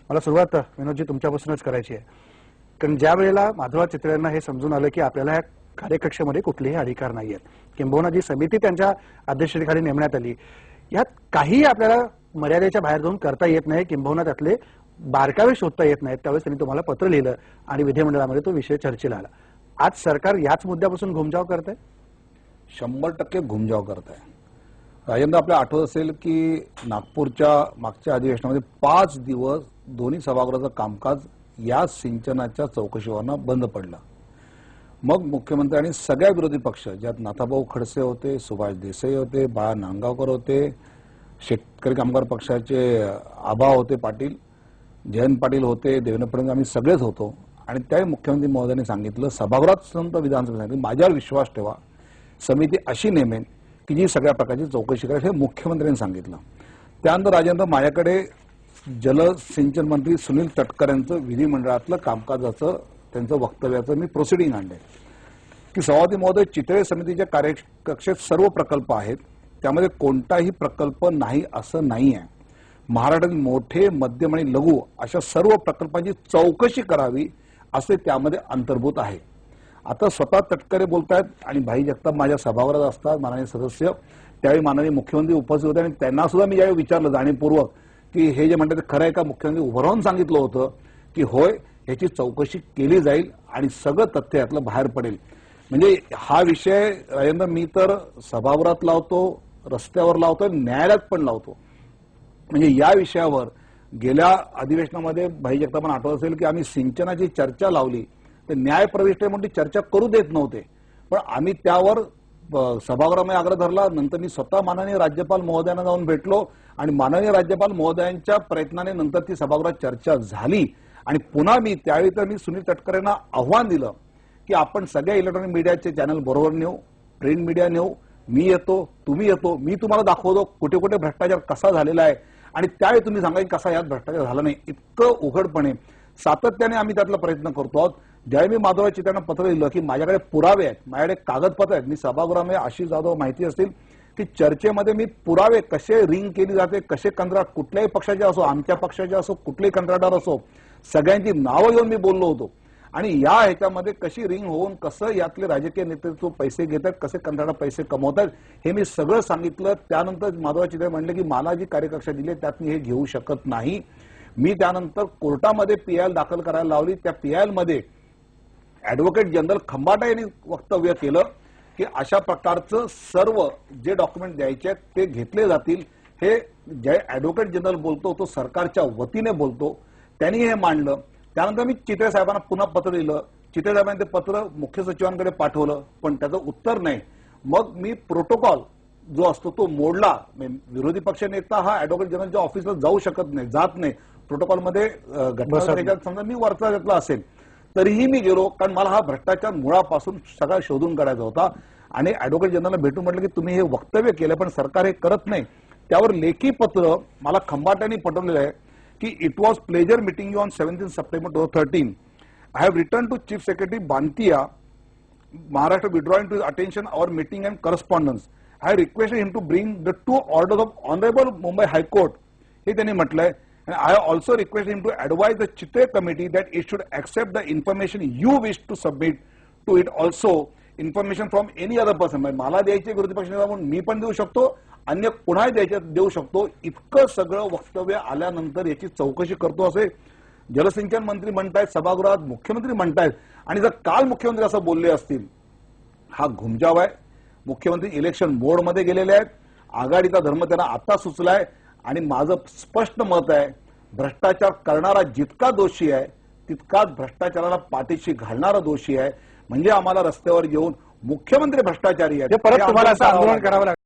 मला सुरुवात विनोदजी तुमच्यापासूनच करायची आहे. कारण ज्या वेळेला माधवराव चितळे यांना हे समजून आलं की आपल्याला ह्या कार्यकक्षेमध्ये कुठलेही अधिकार नाहीयेत, किंबहुना जी समिती त्यांच्या अध्यक्षतेखाली नेमण्यात आली यात काही आपल्याला मर्यादेच्या बाहेर जाऊन करता येत नाही, किंबहुना त्यातले बारकावे शोधता येत नाहीत, त्यावेळेस त्यांनी तुम्हाला पत्र लिहिलं आणि विधिमंडळामध्ये तो विषय चर्चेला आला. आज सरकार याच मुद्द्यापासून घुमजाव करत आहे. 100% घुमजाव करत आहे. राजेंद्र, आपल्याला आठवत असेल की नागपूरच्या मागच्या अधिवेशनामध्ये 5 दिवस दोन्ही सभागृहाचं कामकाज या सिंचनाच्या चौकशीवरनं बंद पडलं. मग मुख्यमंत्री आणि सगळ्या विरोधी पक्ष, ज्यात नाथाभाऊ खडसे होते, सुभाष देसाई होते, बाळा नांदगावकर होते, शेतकरी कामगार पक्षाचे आबा होते पाटील, जयंत पाटील होते, देवेंद्र फडणवीस, आम्ही सगळेच होतो. आणि त्यावेळी मुख्यमंत्री महोदयांनी सांगितलं, सभागृहात विधानसभेत सांगितलं, माझ्यावर विश्वास ठेवा, समिती अशी नेमेन की जी सगळ्या प्रकारची चौकशी करेल, हे मुख्यमंत्र्यांनी सांगितलं. त्यानंतर राजेंद्र, माझ्याकडे जलसिंचन मंत्री सुनील तटकरे यांचं विधिमंडळातलं कामकाजाचं त्यांचं वक्तव्याचं मी प्रोसिडिंग आणलंय की सभापती महोदय, चितळे समितीच्या कार्यकक्षेत सर्व प्रकल्प आहेत, त्यामध्ये कोणताही प्रकल्प नाही असं नाही आहे. महाराष्ट्रातील मोठे, मध्यम आणि लघु अशा सर्व प्रकल्पांची चौकशी करावी असे त्यामध्ये अंतर्भूत आहे. आता स्वतः तटकरे बोलतायत आणि भाई जगताप माझ्या सभागृहात असतात, माननीय सदस्य, त्यावेळी माननीय मुख्यमंत्री उपस्थित होते आणि त्यांना सुद्धा मी यावेळी विचारलं जाणीवपूर्वक की हे जे म्हणतात ते खरं आहे का. मुख्यमंत्री उभं राहून सांगितलं होतं की होय, याची चौकशी केली जाईल आणि सगळं तथ्य यातलं बाहेर पडेल. म्हणजे हा विषय राजेंद्र, मी तर सभागृहात लावतो, रस्त्यावर लावतो, न्यायालयात पण लावतो. म्हणजे या विषयावर गेल्या अधिवेशनामध्ये भाई जगतापांना आठवत असेल की आम्ही सिंचनाची चर्चा लावली तर न्यायप्रविष्ट म्हणून चर्चा करू देत नव्हते, पण आम्ही त्यावर सभागृहामध्ये आग्रह धरला. नंतर मी स्वतः माननीय राज्यपाल महोदयांना जाऊन भेटलो आणि माननीय राज्यपाल महोदयांच्या प्रयत्नाने नंतर ती सभागृहात चर्चा झाली. आणि पुन्हा मी त्यावेळी तर मी सुनील तटकरेंना आव्हान दिलं की आपण सगळ्या इलेक्ट्रॉनिक मीडियाचे चॅनल बरोबर नेऊ, प्रिंट मीडिया नेऊ, मी येतो, तुम्ही येतो, मी तुम्हाला दाखवतो कुठे कुठे भ्रष्टाचार कसा झालेला आहे आणि त्यावेळी तुम्ही सांगा की कसा यात भ्रष्टाचार झाला नाही. इतकं उघडपणे सातत्याने आम्ही त्यातला प्रयत्न करतो आहोत. ज्यावेळी मी माधवराव चितळेंना पत्र लिहिलं की माझ्याकडे पुरावे आहेत, माझ्याकडे कागदपत्र आहेत, मी सभागृहामध्ये आशिष जाधव माहिती असतील की चर्चेमध्ये मी पुरावे कसे रिंग केली जाते, कसे कंत्राट कुठल्याही पक्षाचे असो, आमच्या पक्षाचे असो, कुठलेही कंत्राटदार असो, सगळ्यांची नावं घेऊन मी बोललो होतो. आणि या ह्याच्यामध्ये कशी रिंग होऊन कसं यातले राजकीय नेतृत्व पैसे घेतात, कसे कंत्राटात पैसे कमवतात, हे मी सगळं सांगितलं. त्यानंतर माधवराव चितळे म्हणले की मला जी कार्यकक्षा दिली त्यात मी हे घेऊ शकत नाही. मी त्यानंतर कोर्टामध्ये पीआयएल दाखल करायला लावली. त्या पीआयएल मध्ये ऍडव्होकेट जनरल खंबाटा यांनी वक्तव्य केलं की अशा प्रकारचं सर्व जे डॉक्युमेंट द्यायचे आहेत ते घेतले जातील. हे जे ऍडव्होकेट जनरल बोलतो तो सरकारच्या वतीने बोलतो, त्यांनी हे मांडलं. त्यानंतर मी चितळे साहेबांना पुन्हा पत्र लिहिलं. चितळे साहेबांनी ते पत्र मुख्य सचिवांकडे पाठवलं, पण त्याचं उत्तर नाही. मग मी प्रोटोकॉल जो असतो तो मोडला. विरोधी पक्ष नेता हा ऍडव्होकेट जनरलच्या ऑफिसला जाऊ शकत नाही, जात नाही. प्रोटोकॉलमध्ये घटना समजा मी वरचा घेतला असेल तरीही मी गेलो, कारण मला हा भ्रष्टाचार मुळापासून सगळा शोधून काढायचा होता. आणि ऍडव्होकेट जनरलला भेटून म्हटलं की तुम्ही हे वक्तव्य केलं पण सरकार हे करत नाही. त्यावर लेखी पत्र मला खंबाट्याने पटवलेलं आहे की it was pleasure meeting you on 17 September 2013. I have return to chief secretary Bantia, Maharashtra withdrawing to his attention our meeting and correspondence. I requested him to bring the 2 orders of Honorable Mumbai High Court. हे त्यांनी म्हटलंय. And I also requested him to advise the Chitre committee that it should accept the information you wish to submit to it also, information from any other person. मला द्यायचे विरोधी पक्ष नेता म्हणून मी पण देऊ शकतो, अन्य कुणाही द्यायचे देऊ शकतो. इतकं सगळं वक्तव्य आल्यानंतर याची चौकशी करतो असे जलसिंचन मंत्री म्हणतायत, सभागृहात मुख्यमंत्री म्हणतायत. आणि जर काल मुख्यमंत्री असं बोलले असतील, हा घुमजाव आहे. मुख्यमंत्री इलेक्शन मोडमध्ये गेलेले आहेत. आघाडीचा धर्म त्यांना आता सुचलाय आणि माझं स्पष्ट मत आहे, भ्रष्टाचार करणारा जितका दोषी आहे तितकाच भ्रष्टाचाराला पाठीशी घालणारा दोषी आहे. म्हणजे आम्हाला रस्त्यावर घेऊन मुख्यमंत्री भ्रष्टाचारी आहेत परत तुम्हाला असं आंदोलन करावं लागेल.